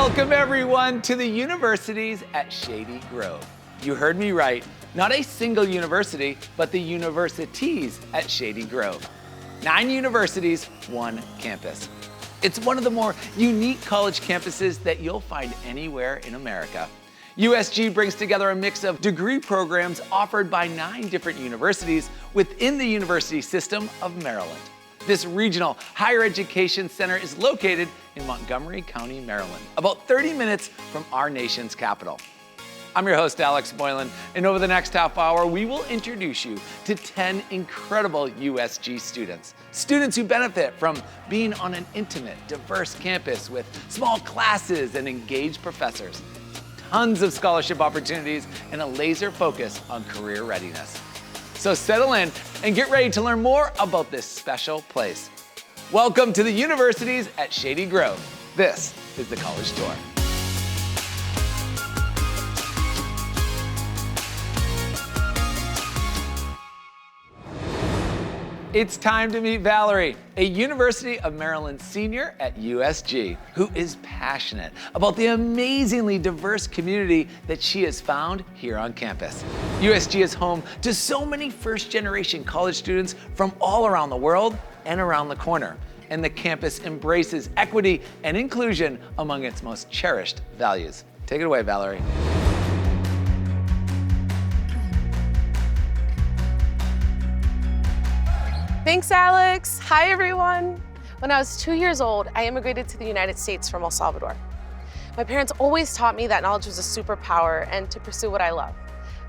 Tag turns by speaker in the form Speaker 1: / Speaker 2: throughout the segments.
Speaker 1: Welcome everyone to the universities at Shady Grove. You heard me right, not a single university, but the universities at Shady Grove. 9 universities, 1 campus. It's one of the more unique college campuses that you'll find anywhere in America. USG brings together a mix of degree programs offered by 9 different universities within the university system of Maryland. This regional higher education center is located in Montgomery County, Maryland, about 30 minutes from our nation's capital. I'm your host, Alex Moylan, and over the next half hour, we will introduce you to 10 incredible USG students. Students who benefit from being on an intimate, diverse campus with small classes and engaged professors, tons of scholarship opportunities, and a laser focus on career readiness. So settle in and get ready to learn more about this special place. Welcome to the universities at Shady Grove. This is the College Tour. It's time to meet Valerie, a University of Maryland senior at USG, who is passionate about the amazingly diverse community that she has found here on campus. USG is home to so many first-generation college students from all around the world and around the corner. And the campus embraces equity and inclusion among its most cherished values. Take it away, Valerie.
Speaker 2: Thanks, Alex. Hi, everyone. When I was 2 years old, I immigrated to the United States from El Salvador. My parents always taught me that knowledge was a superpower and to pursue what I love.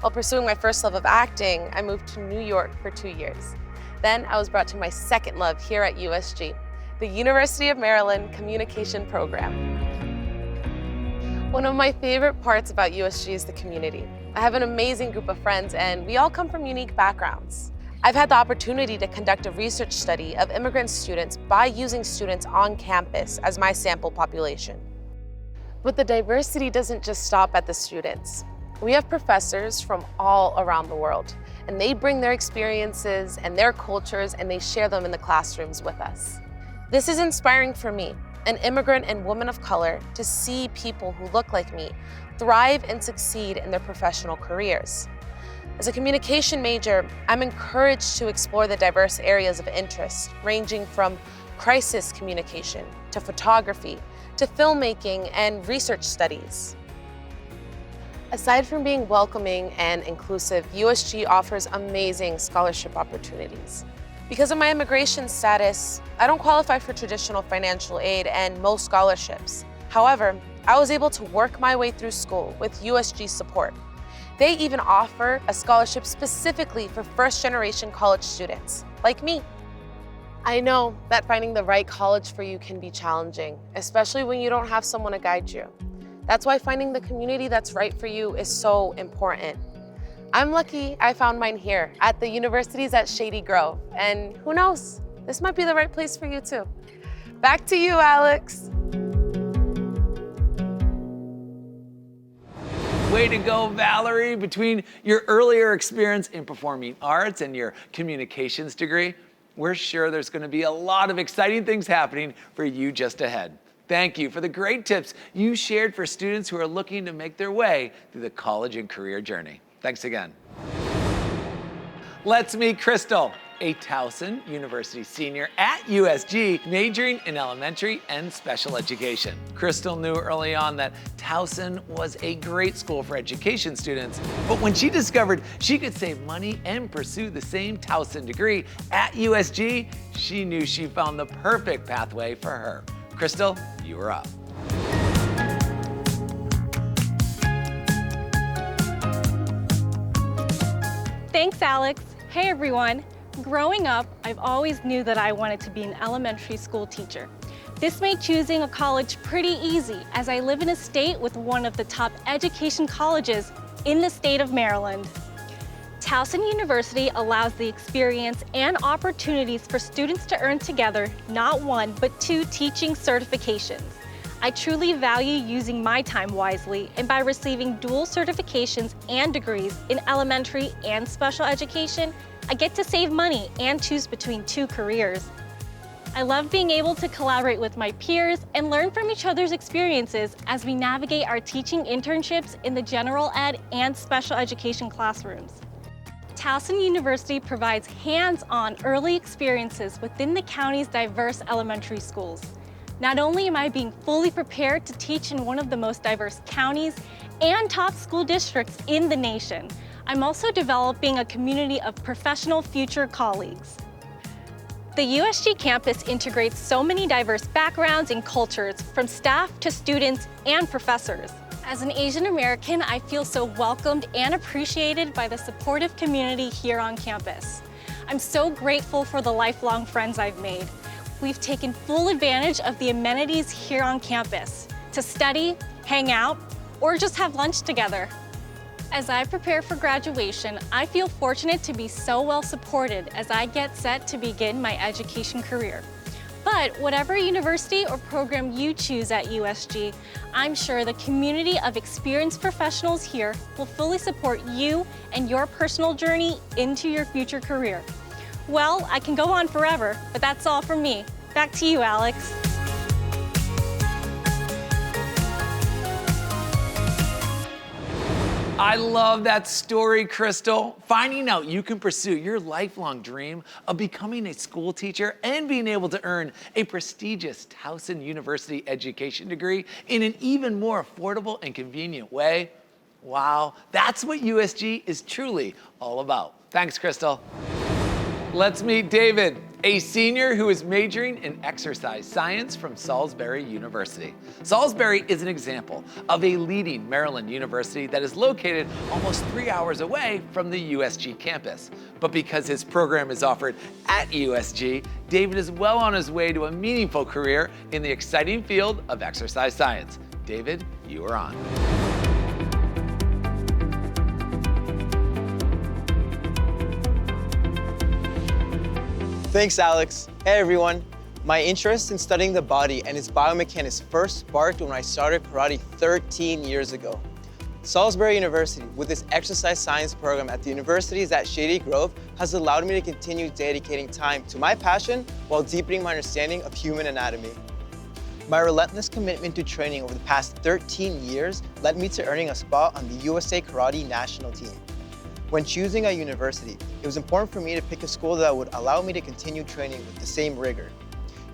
Speaker 2: While pursuing my first love of acting, I moved to New York for 2 years. Then I was brought to my second love here at USG, the University of Maryland Communication Program. One of my favorite parts about USG is the community. I have an amazing group of friends, and we all come from unique backgrounds. I've had the opportunity to conduct a research study of immigrant students by using students on campus as my sample population. But the diversity doesn't just stop at the students. We have professors from all around the world, and they bring their experiences and their cultures, and they share them in the classrooms with us. This is inspiring for me, an immigrant and woman of color, to see people who look like me thrive and succeed in their professional careers. As a communication major, I'm encouraged to explore the diverse areas of interest, ranging from crisis communication to photography to filmmaking and research studies. Aside from being welcoming and inclusive, USG offers amazing scholarship opportunities. Because of my immigration status, I don't qualify for traditional financial aid and most scholarships. However, I was able to work my way through school with USG support. They even offer a scholarship specifically for first-generation college students, like me. I know that finding the right college for you can be challenging, especially when you don't have someone to guide you. That's why finding the community that's right for you is so important. I'm lucky I found mine here at the universities at Shady Grove, and who knows, this might be the right place for you too. Back to you, Alex.
Speaker 1: Way to go, Valerie. Between your earlier experience in performing arts and your communications degree, we're sure there's going to be a lot of exciting things happening for you just ahead. Thank you for the great tips you shared for students who are looking to make their way through the college and career journey. Thanks again. Let's meet Crystal, a Towson University senior at USG, majoring in elementary and special education. Crystal knew early on that Towson was a great school for education students, but when she discovered she could save money and pursue the same Towson degree at USG, she knew she found the perfect pathway for her. Crystal, you are up.
Speaker 3: Thanks, Alex. Hey, everyone. Growing up, I've always knew that I wanted to be an elementary school teacher. This made choosing a college pretty easy, as I live in a state with one of the top education colleges in the state of Maryland. Towson University allows the experience and opportunities for students to earn together not 1, but 2 teaching certifications. I truly value using my time wisely, and by receiving dual certifications and degrees in elementary and special education, I get to save money and choose between 2 careers. I love being able to collaborate with my peers and learn from each other's experiences as we navigate our teaching internships in the general ed and special education classrooms. Towson University provides hands-on early experiences within the county's diverse elementary schools. Not only am I being fully prepared to teach in one of the most diverse counties and top school districts in the nation, I'm also developing a community of professional future colleagues. The USG campus integrates so many diverse backgrounds and cultures, from staff to students and professors. As an Asian American, I feel so welcomed and appreciated by the supportive community here on campus. I'm so grateful for the lifelong friends I've made. We've taken full advantage of the amenities here on campus to study, hang out, or just have lunch together. As I prepare for graduation, I feel fortunate to be so well supported as I get set to begin my education career. But whatever university or program you choose at USG, I'm sure the community of experienced professionals here will fully support you and your personal journey into your future career. Well, I can go on forever, but that's all from me. Back to you, Alex.
Speaker 1: I love that story, Crystal. Finding out you can pursue your lifelong dream of becoming a school teacher and being able to earn a prestigious Towson University education degree in an even more affordable and convenient way. Wow, that's what USG is truly all about. Thanks, Crystal. Let's meet David, a senior who is majoring in exercise science from Salisbury University. Salisbury is an example of a leading Maryland university that is located almost 3 hours away from the USG campus. But because his program is offered at USG, David is well on his way to a meaningful career in the exciting field of exercise science. David, you are on.
Speaker 4: Thanks, Alex. Hey, everyone. My interest in studying the body and its biomechanics first sparked when I started karate 13 years ago. Salisbury University, with its exercise science program at the universities at Shady Grove, has allowed me to continue dedicating time to my passion while deepening my understanding of human anatomy. My relentless commitment to training over the past 13 years led me to earning a spot on the USA Karate national team. When choosing a university, it was important for me to pick a school that would allow me to continue training with the same rigor.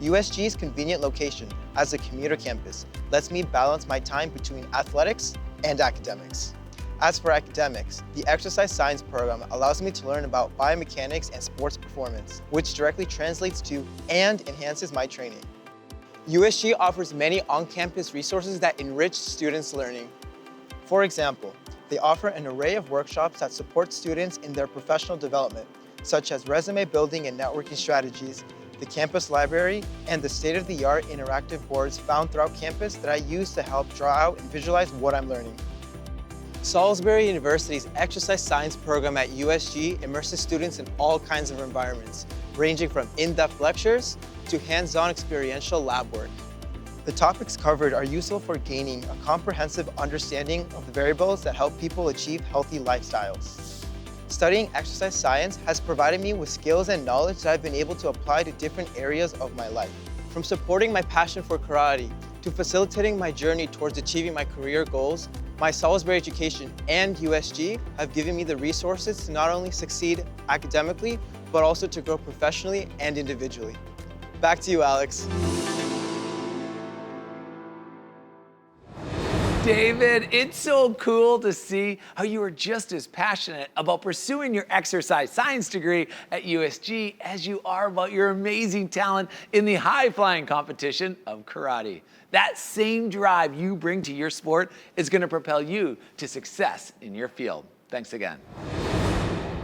Speaker 4: USG's convenient location as a commuter campus lets me balance my time between athletics and academics. As for academics, the exercise science program allows me to learn about biomechanics and sports performance, which directly translates to and enhances my training. USG offers many on-campus resources that enrich students' learning. For example, they offer an array of workshops that support students in their professional development, such as resume building and networking strategies, the campus library, and the state-of-the-art interactive boards found throughout campus that I use to help draw out and visualize what I'm learning. Salisbury University's exercise science program at USG immerses students in all kinds of environments, ranging from in-depth lectures to hands-on experiential lab work. The topics covered are useful for gaining a comprehensive understanding of the variables that help people achieve healthy lifestyles. Studying exercise science has provided me with skills and knowledge that I've been able to apply to different areas of my life. From supporting my passion for karate to facilitating my journey towards achieving my career goals, my Salisbury education and USG have given me the resources to not only succeed academically, but also to grow professionally and individually. Back to you, Alex.
Speaker 1: David, it's so cool to see how you are just as passionate about pursuing your exercise science degree at USG as you are about your amazing talent in the high-flying competition of karate. That same drive you bring to your sport is going to propel you to success in your field. Thanks again.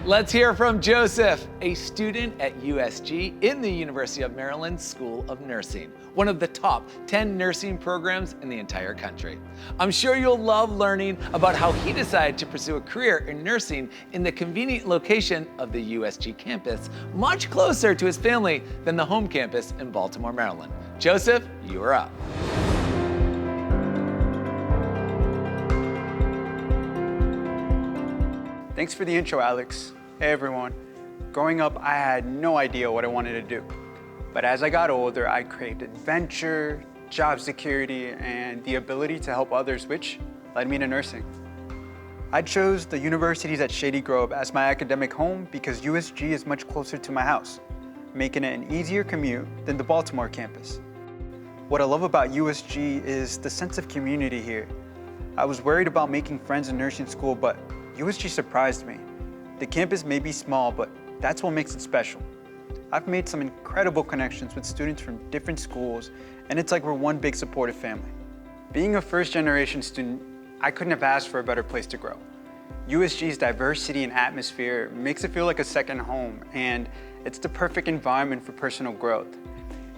Speaker 1: Let's hear from Joseph, a student at USG in the University of Maryland School of Nursing, one of the top 10 nursing programs in the entire country. I'm sure you'll love learning about how he decided to pursue a career in nursing in the convenient location of the USG campus, much closer to his family than the home campus in Baltimore, Maryland. Joseph, you are up.
Speaker 5: Thanks for the intro, Alex. Hey everyone. Growing up, I had no idea what I wanted to do. But as I got older, I craved adventure, job security, and the ability to help others, which led me to nursing. I chose the universities at Shady Grove as my academic home because USG is much closer to my house, making it an easier commute than the Baltimore campus. What I love about USG is the sense of community here. I was worried about making friends in nursing school, but USG surprised me. The campus may be small, but that's what makes it special. I've made some incredible connections with students from different schools, and it's like we're one big supportive family. Being a first-generation student, I couldn't have asked for a better place to grow. USG's diversity and atmosphere makes it feel like a second home, and it's the perfect environment for personal growth.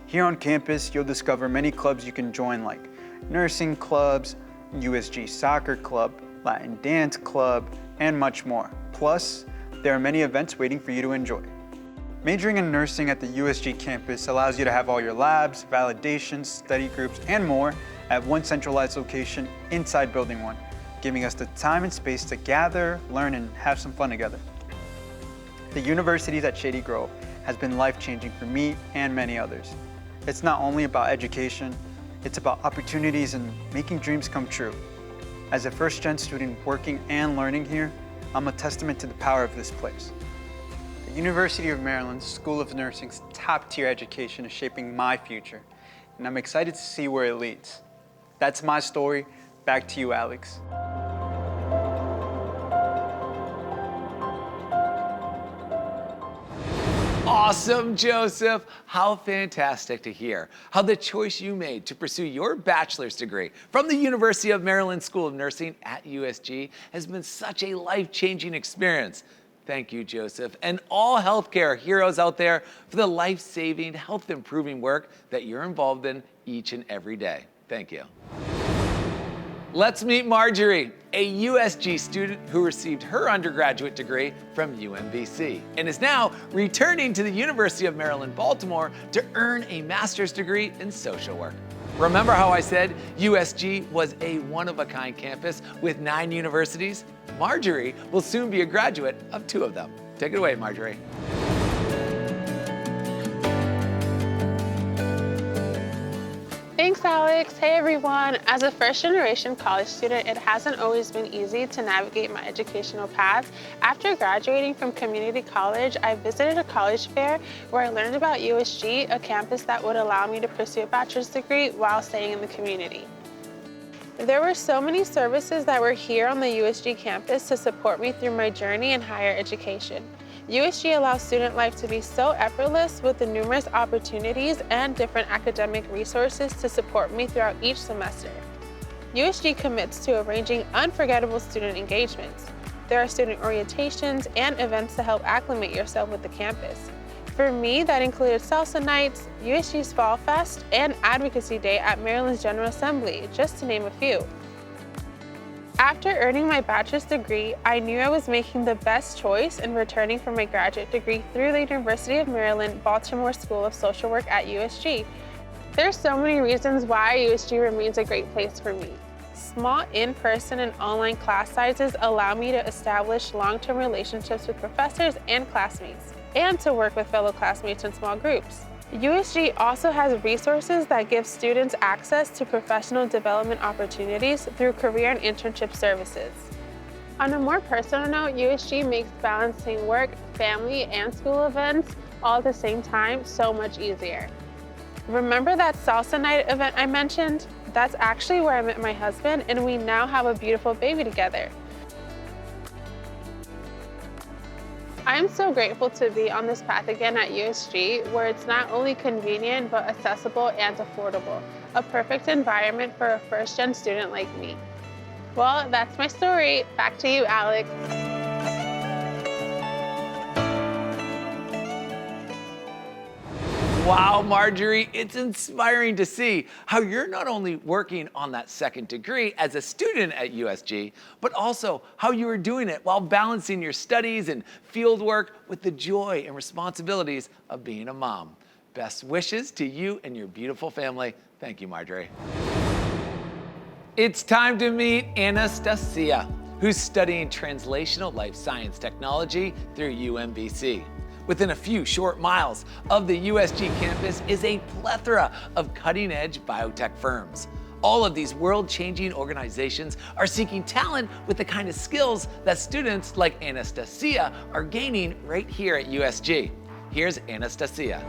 Speaker 5: Here on campus, you'll discover many clubs you can join, like nursing clubs, USG soccer club, Latin dance club, and much more. Plus, there are many events waiting for you to enjoy. Majoring in nursing at the USG campus allows you to have all your labs, validations, study groups, and more at one centralized location inside Building 1, giving us the time and space to gather, learn, and have some fun together. The universities at Shady Grove has been life-changing for me and many others. It's not only about education, it's about opportunities and making dreams come true. As a first-gen student working and learning here, I'm a testament to the power of this place. The University of Maryland School of Nursing's top-tier education is shaping my future, and I'm excited to see where it leads. That's my story. Back to you, Alex.
Speaker 1: Awesome, Joseph. How fantastic to hear how the choice you made to pursue your bachelor's degree from the University of Maryland School of Nursing at USG has been such a life-changing experience. Thank you, Joseph, and all healthcare heroes out there for the life-saving, health-improving work that you're involved in each and every day. Thank you. Let's meet Margerie, a USG student who received her undergraduate degree from UMBC and is now returning to the University of Maryland, Baltimore to earn a master's degree in social work. Remember how I said USG was a one-of-a-kind campus with 9 universities? Margerie will soon be a graduate of 2 of them. Take it away, Margerie.
Speaker 6: Thanks, Alex. Hey, everyone. As a first-generation college student, it hasn't always been easy to navigate my educational path. After graduating from community college, I visited a college fair where I learned about USG, a campus that would allow me to pursue a bachelor's degree while staying in the community. There were so many services that were here on the USG campus to support me through my journey in higher education. USG allows student life to be so effortless with the numerous opportunities and different academic resources to support me throughout each semester. USG commits to arranging unforgettable student engagements. There are student orientations and events to help acclimate yourself with the campus. For me, that included salsa nights, USG's Fall Fest, and Advocacy Day at Maryland's General Assembly, just to name a few. After earning my bachelor's degree, I knew I was making the best choice in returning for my graduate degree through the University of Maryland Baltimore School of Social Work at USG. There's so many reasons why USG remains a great place for me. Small in-person and online class sizes allow me to establish long-term relationships with professors and classmates, and to work with fellow classmates in small groups. USG also has resources that give students access to professional development opportunities through career and internship services. On a more personal note, USG makes balancing work, family, and school events all at the same time so much easier. Remember that salsa night event I mentioned? That's actually where I met my husband, and we now have a beautiful baby together. I am so grateful to be on this path again at USG, where it's not only convenient, but accessible and affordable. A perfect environment for a first-gen student like me. Well, that's my story. Back to you, Alex.
Speaker 1: Wow, Margerie, it's inspiring to see how you're not only working on that second degree as a student at USG, but also how you are doing it while balancing your studies and field work with the joy and responsibilities of being a mom. Best wishes to you and your beautiful family. Thank you, Margerie. It's time to meet Anastasia, who's studying translational life science technology through UMBC. Within a few short miles of the USG campus is a plethora of cutting-edge biotech firms. All of these world-changing organizations are seeking talent with the kind of skills that students like Anastasia are gaining right here at USG. Here's Anastasia.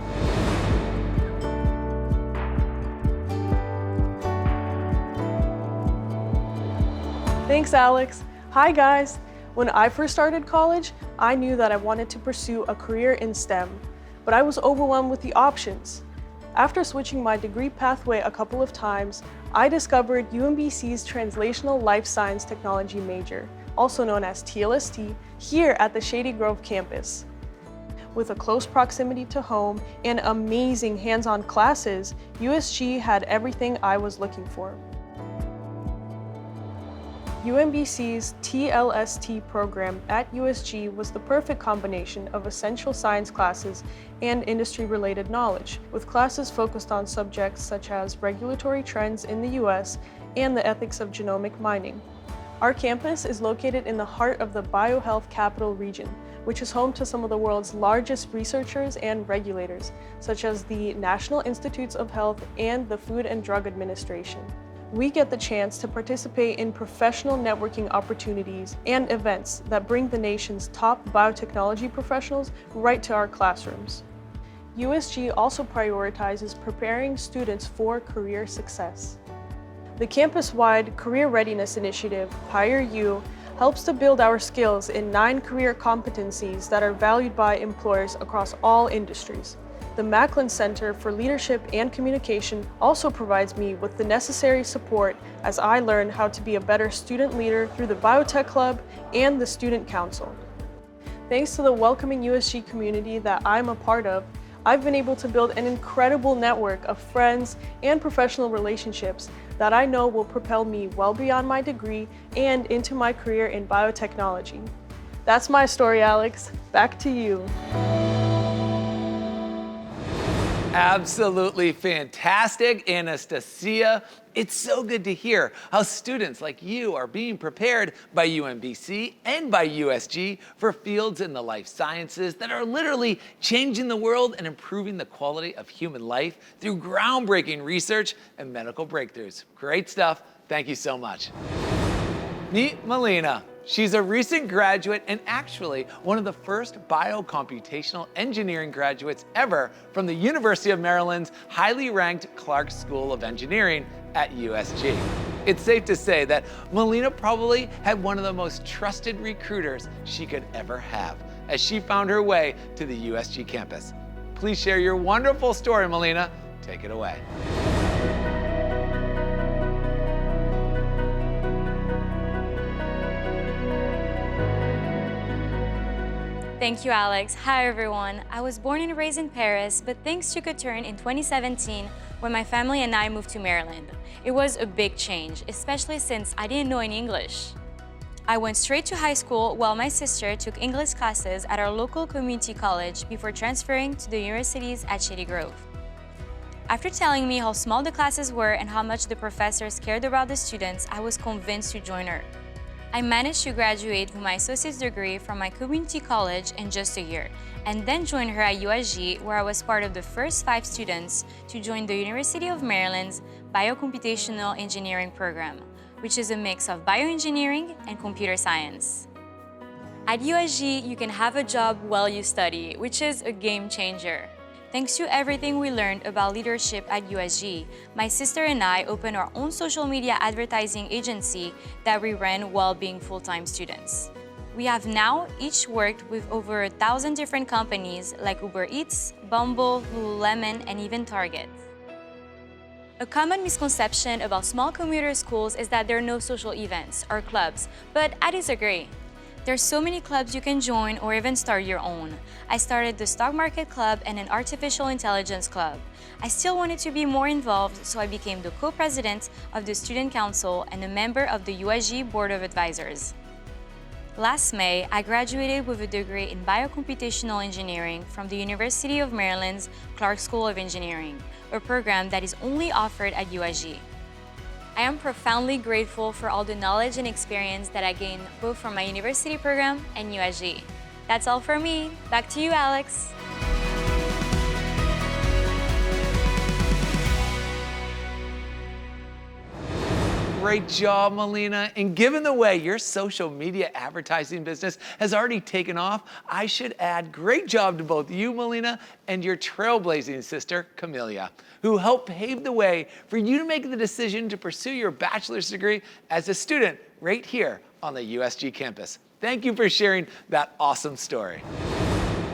Speaker 7: Thanks, Alex. Hi, guys. When I first started college, I knew that I wanted to pursue a career in STEM, but I was overwhelmed with the options. After switching my degree pathway a couple of times, I discovered UMBC's Translational Life Science Technology major, also known as TLST, here at the Shady Grove campus. With a close proximity to home and amazing hands-on classes, USG had everything I was looking for. UMBC's TLST program at USG was the perfect combination of essential science classes and industry-related knowledge, with classes focused on subjects such as regulatory trends in the US and the ethics of genomic mining. Our campus is located in the heart of the biohealth capital region, which is home to some of the world's largest researchers and regulators, such as the National Institutes of Health and the Food and Drug Administration. We get the chance to participate in professional networking opportunities and events that bring the nation's top biotechnology professionals right to our classrooms. USG also prioritizes preparing students for career success. The campus-wide Career Readiness Initiative, Hire U, helps to build our skills in 9 career competencies that are valued by employers across all industries. The Macklin Center for Leadership and Communication also provides me with the necessary support as I learn how to be a better student leader through the Biotech Club and the Student Council. Thanks to the welcoming USG community that I'm a part of, I've been able to build an incredible network of friends and professional relationships that I know will propel me well beyond my degree and into my career in biotechnology. That's my story, Alex. Back to you.
Speaker 1: Absolutely fantastic, Anastasia. It's so good to hear how students like you are being prepared by UMBC and by USG for fields in the life sciences that are literally changing the world and improving the quality of human life through groundbreaking research and medical breakthroughs. Great stuff. Thank you so much. Meet Melena. She's a recent graduate and actually one of the first biocomputational engineering graduates ever from the University of Maryland's highly ranked Clark School of Engineering at USG. It's safe to say that Molina probably had one of the most trusted recruiters she could ever have as she found her way to the USG campus. Please share your wonderful story, Molina. Take it away.
Speaker 8: Thank you, Alex. Hi, everyone. I was born and raised in Paris, but things took a turn in 2017 when my family and I moved to Maryland. It was a big change, especially since I didn't know any English. I went straight to high school while my sister took English classes at our local community college before transferring to the universities at Shady Grove. After telling me how small the classes were and how much the professors cared about the students, I was convinced to join her. I managed to graduate with my associate's degree from my community college in just a year, and then joined her at USG, where I was part of the first 5 students to join the University of Maryland's Biocomputational Engineering program, which is a mix of bioengineering and computer science. At USG, you can have a job while you study, which is a game changer. Thanks to everything we learned about leadership at USG, my sister and I opened our own social media advertising agency that we ran while being full-time students. We have now each worked with over 1,000 different companies like Uber Eats, Bumble, Lululemon, and even Target. A common misconception about small commuter schools is that there are no social events or clubs, but I disagree. There's so many clubs you can join or even start your own. I started the Stock Market Club and an Artificial Intelligence Club. I still wanted to be more involved, so I became the co-president of the Student Council and a member of the USG Board of Advisors. Last May, I graduated with a degree in Biocomputational Engineering from the University of Maryland's Clark School of Engineering, a program that is only offered at USG. I am profoundly grateful for all the knowledge and experience that I gained both from my university program and USG. That's all for me. Back to you, Alex.
Speaker 1: Great job, Molina. And given the way your social media advertising business has already taken off, I should add great job to both you, Molina, and your trailblazing sister, Camelia, who helped pave the way for you to make the decision to pursue your bachelor's degree as a student right here on the USG campus. Thank you for sharing that awesome story.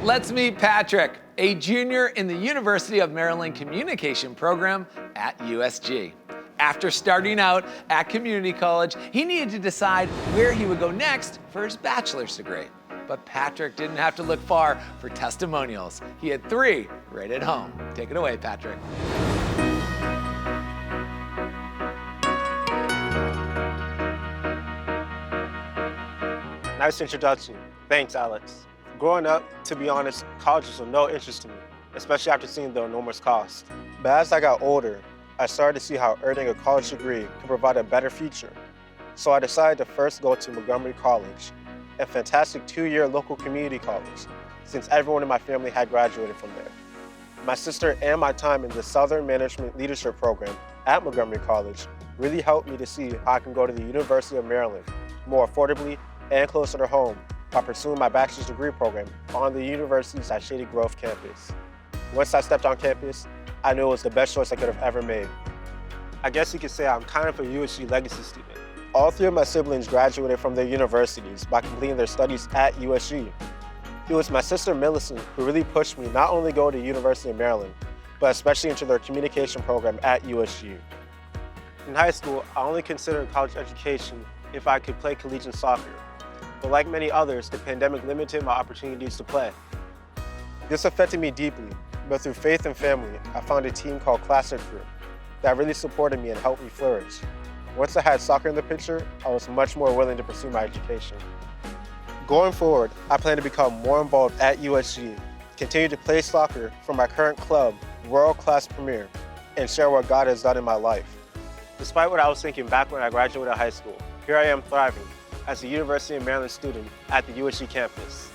Speaker 1: Let's meet Patrick, a junior in the University of Maryland Communication program at USG. After starting out at community college, he needed to decide where he would go next for his bachelor's degree. But Patrick didn't have to look far for testimonials. He had 3 right at home. Take it away, Patrick.
Speaker 9: Nice introduction. Thanks, Alex. Growing up, to be honest, college was of no interest to me, especially after seeing the enormous cost. But as I got older, I started to see how earning a college degree could provide a better future. So I decided to first go to Montgomery College, a fantastic 2-year local community college, since everyone in my family had graduated from there. My sister and my time in the Southern Management Leadership Program at Montgomery College really helped me to see how I can go to the University of Maryland more affordably and closer to home by pursuing my bachelor's degree program on the university's at Shady Grove campus. Once I stepped on campus, I knew it was the best choice I could have ever made. I guess you could say I'm kind of a USG legacy student. All 3 of my siblings graduated from their universities by completing their studies at USG. It was my sister Millicent who really pushed me not only go to the University of Maryland, but especially into their communication program at USG. In high school, I only considered college education if I could play collegiate soccer. But like many others, the pandemic limited my opportunities to play. This affected me deeply, but through faith and family, I found a team called Classic Group that really supported me and helped me flourish. Once I had soccer in the picture, I was much more willing to pursue my education. Going forward, I plan to become more involved at USG, continue to play soccer for my current club, World Class Premier, and share what God has done in my life. Despite what I was thinking back when I graduated high school, here I am thriving as a University of Maryland student at the USG campus.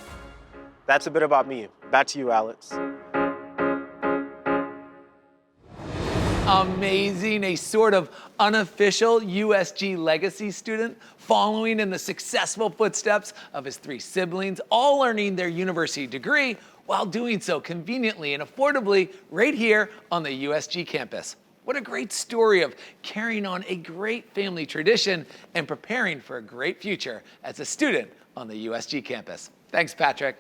Speaker 9: That's a bit about me. Back to you, Alex.
Speaker 1: Amazing, a sort of unofficial USG legacy student following in the successful footsteps of his 3 siblings, all earning their university degree while doing so conveniently and affordably right here on the USG campus. What a great story of carrying on a great family tradition and preparing for a great future as a student on the USG campus. Thanks, Patrick.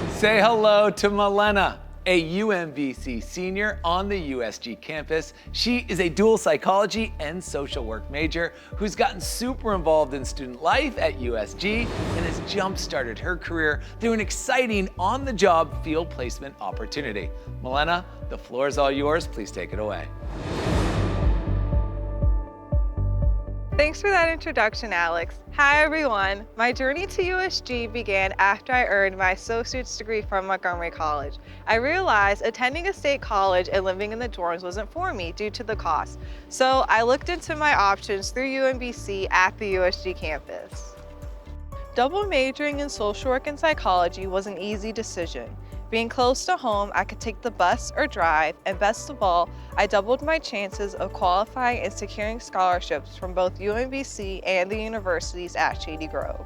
Speaker 1: Say hello to Melena, a UMBC senior on the USG campus. She is a dual psychology and social work major who's gotten super involved in student life at USG and has jump-started her career through an exciting on-the-job field placement opportunity. Melena, the floor is all yours. Please take it away.
Speaker 10: Thanks for that introduction, Alex. Hi, everyone. My journey to USG began after I earned my associate's degree from Montgomery College. I realized attending a state college and living in the dorms wasn't for me due to the cost. So I looked into my options through UMBC at the USG campus. Double majoring in social work and psychology was an easy decision. Being close to home, I could take the bus or drive, and best of all, I doubled my chances of qualifying and securing scholarships from both UMBC and the universities at Shady Grove.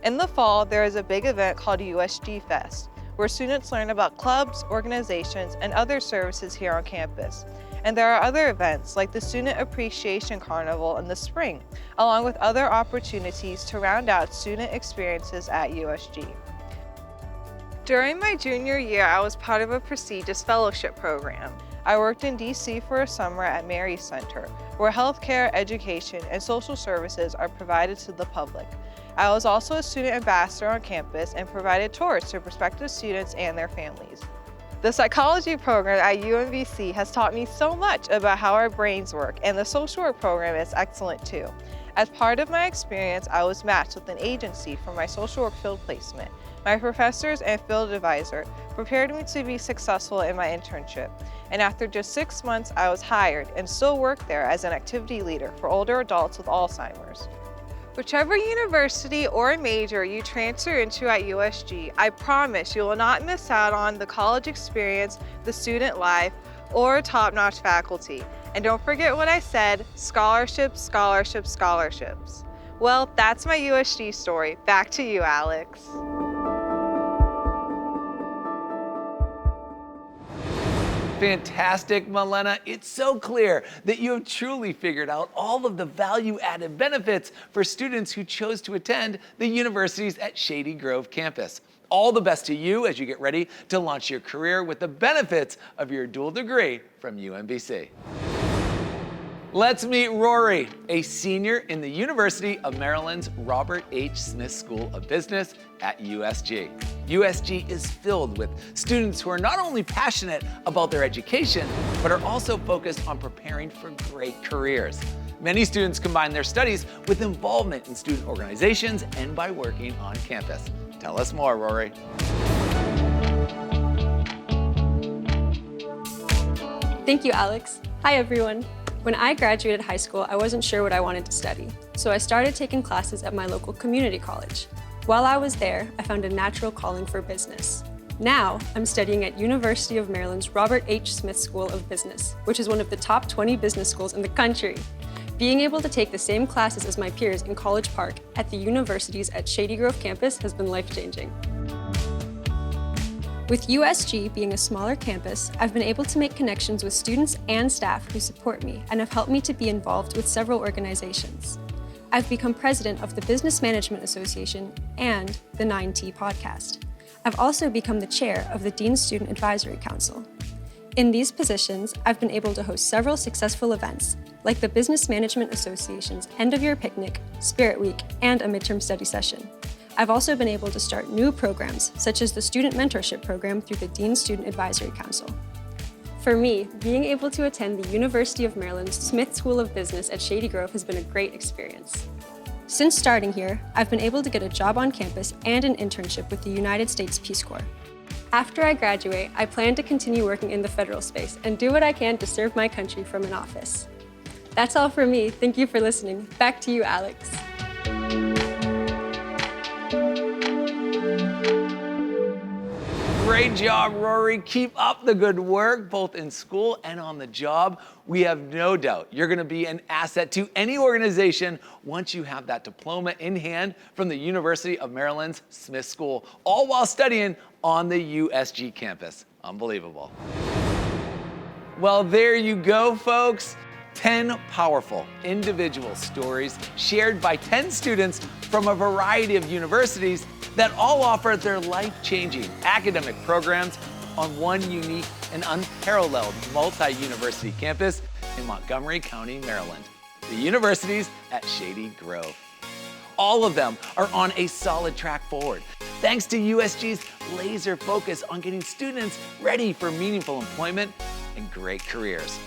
Speaker 10: In the fall, there is a big event called USG Fest, where students learn about clubs, organizations, and other services here on campus. And there are other events like the Student Appreciation Carnival in the spring, along with other opportunities to round out student experiences at USG. During my junior year, I was part of a prestigious fellowship program. I worked in DC for a summer at Mary Center, where healthcare, education, and social services are provided to the public. I was also a student ambassador on campus and provided tours to prospective students and their families. The psychology program at UMBC has taught me so much about how our brains work, and the social work program is excellent too. As part of my experience, I was matched with an agency for my social work field placement. My professors and field advisor prepared me to be successful in my internship, and after just 6 months, I was hired and still work there as an activity leader for older adults with Alzheimer's. Whichever university or major you transfer into at USG, I promise you will not miss out on the college experience, the student life, or top-notch faculty. And don't forget what I said, scholarships, scholarships, scholarships. Well, that's my USG story. Back to you, Alex.
Speaker 1: Fantastic, Melena. It's so clear that you have truly figured out all of the value-added benefits for students who chose to attend the universities at Shady Grove campus. All the best to you as you get ready to launch your career with the benefits of your dual degree from UMBC. Let's meet Rory, a senior in the University of Maryland's Robert H. Smith School of Business at USG. USG is filled with students who are not only passionate about their education, but are also focused on preparing for great careers. Many students combine their studies with involvement in student organizations and by working on campus. Tell us more, Rory.
Speaker 11: Thank you, Alex. Hi, everyone. When I graduated high school, I wasn't sure what I wanted to study, so I started taking classes at my local community college. While I was there, I found a natural calling for business. Now, I'm studying at University of Maryland's Robert H. Smith School of Business, which is one of the top 20 business schools in the country. Being able to take the same classes as my peers in College Park at the universities at Shady Grove campus has been life-changing. With USG being a smaller campus, I've been able to make connections with students and staff who support me and have helped me to be involved with several organizations. I've become president of the Business Management Association and the 9T podcast. I've also become the chair of the Dean Student Advisory Council. In these positions, I've been able to host several successful events, like the Business Management Association's End-of-Year Picnic, Spirit Week, and a midterm study session. I've also been able to start new programs, such as the Student Mentorship Program through the Dean Student Advisory Council. For me, being able to attend the University of Maryland's Smith School of Business at Shady Grove has been a great experience. Since starting here, I've been able to get a job on campus and an internship with the United States Peace Corps. After I graduate, I plan to continue working in the federal space and do what I can to serve my country from an office. That's all for me. Thank you for listening. Back to you, Alex.
Speaker 1: Great job, Rory. Keep up the good work, both in school and on the job. We have no doubt you're going to be an asset to any organization once you have that diploma in hand from the University of Maryland's Smith School, all while studying on the USG campus. Unbelievable. Well, there you go, folks. 10 powerful individual stories shared by 10 students from a variety of universities that all offer their life-changing academic programs on one unique and unparalleled multi-university campus in Montgomery County, Maryland, the universities at Shady Grove. All of them are on a solid track forward, thanks to USG's laser focus on getting students ready for meaningful employment and great careers.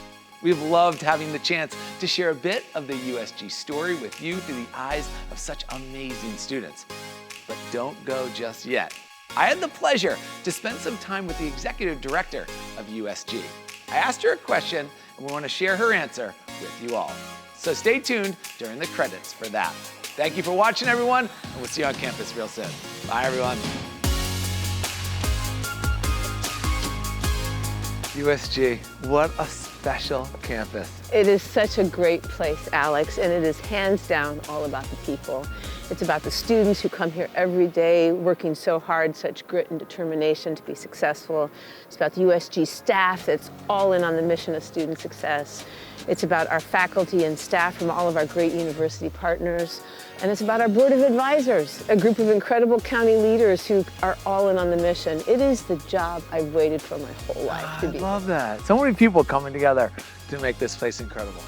Speaker 1: We've loved having the chance to share a bit of the USG story with you through the eyes of such amazing students. But don't go just yet. I had the pleasure to spend some time with the executive director of USG. I asked her a question, and we want to share her answer with you all. So stay tuned during the credits for that. Thank you for watching, everyone, and we'll see you on campus real soon. Bye, everyone. USG, what a special campus.
Speaker 12: It is such a great place, Alex, and it is hands down all about the people. It's about the students who come here every day working so hard, such grit and determination to be successful. It's about the USG staff that's all in on the mission of student success. It's about our faculty and staff from all of our great university partners. And it's about our board of advisors, a group of incredible county leaders who are all in on the mission. It is the job I've waited for my whole life to be.
Speaker 1: I love that. So many people coming together to make this place incredible.